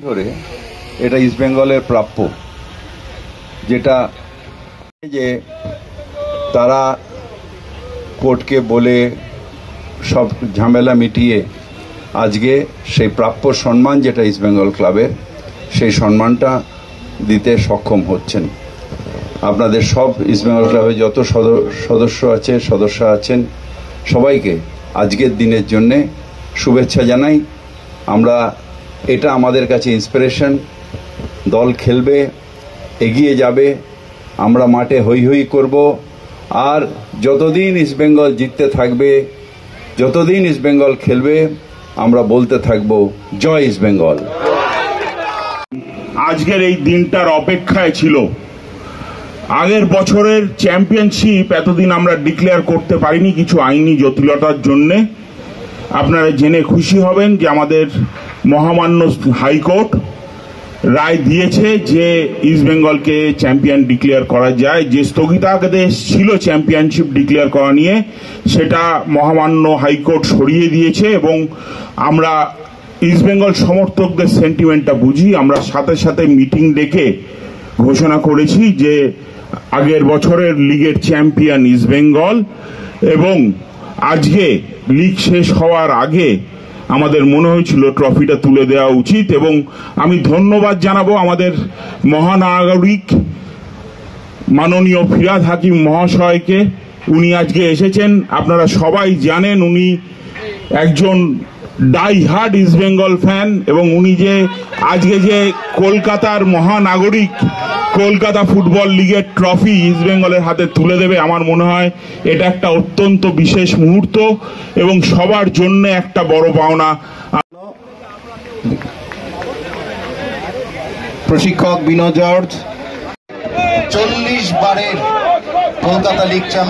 ধরে এটা ইস্ট বেঙ্গলের প্রাপ্য, যেটা যে তারা কোর্টকে বলে সব ঝামেলা মিটিয়ে আজকে সেই প্রাপ্য সম্মান যেটা ইস্ট বেঙ্গল ক্লাবের, সেই সম্মানটা দিতে সক্ষম হচ্ছেন। আপনাদের সব ইস্ট বেঙ্গল ক্লাবের যত সদস্য আছেন সবাইকে আজকের দিনের জন্যে শুভেচ্ছা জানাই। আমরা এটা আমাদের কাছে ইন্সপিরেশন। দল খেলবে, এগিয়ে যাবে, আমরা মাঠে হৈ হৈ করব, আর যতদিন ইস্ট বেঙ্গল জিততে থাকবে, যতদিন ইস্ট বেঙ্গল খেলবে, আমরা বলতে থাকব জয় ইস্ট বেঙ্গল। আজকের এই দিনটার অপেক্ষায় ছিল। আগের বছরের চ্যাম্পিয়নশিপ এতদিন আমরা ডিক্লেয়ার করতে পারিনি কিছু আইনি জটিলতার জন্যে। আপনারা জেনে খুশি হবেন যে আমাদের মহামান্য হাইকোর্ট রায় দিয়েছে যে ইস্ট বেঙ্গলকে চ্যাম্পিয়ন ডিক্লেয়ার করা যায়। যে স্থগিতাদেশ ছিল চ্যাম্পিয়নশিপ ডিক্লেয়ার করা নিয়ে, সেটা মহামান্য হাইকোর্ট সরিয়ে দিয়েছে এবং আমরা ইস্ট বেঙ্গল সমর্থকদের সেন্টিমেন্টটা বুঝি। আমরা সাথে সাথে মিটিং ডেকে ঘোষণা করেছি যে আগের বছরের লিগের চ্যাম্পিয়ন ইস্ট বেঙ্গল, এবং আজকে লিগ শেষ হওয়ার আগে আমাদের মনে হয়েছিল ট্রফিটা তুলে দেওয়া উচিত। এবং আমি ধন্যবাদ জানাবো আমাদের মহানাগরিক মাননীয় ফিরহাদ হাকিম মহাশয়কে। উনি আজকে এসেছেন, আপনারা সবাই জানেন উনি একজন die hard East Bengal fan, এবং উনি যে আজকে যে কলকাতার মহানাগরিক কলকাতা ফুটবল লিগের ট্রফি ইস্ট বেঙ্গলের হাতে তুলে দেবে, আমার মনে হয় এটা একটা অত্যন্ত বিশেষ মুহূর্ত এবং সবার জন্য একটা বড় পাওনা। প্রশিক্ষক বিনো জর্জ 40 বারের কলকাতা লিগ চ্যাম্পিয়ন।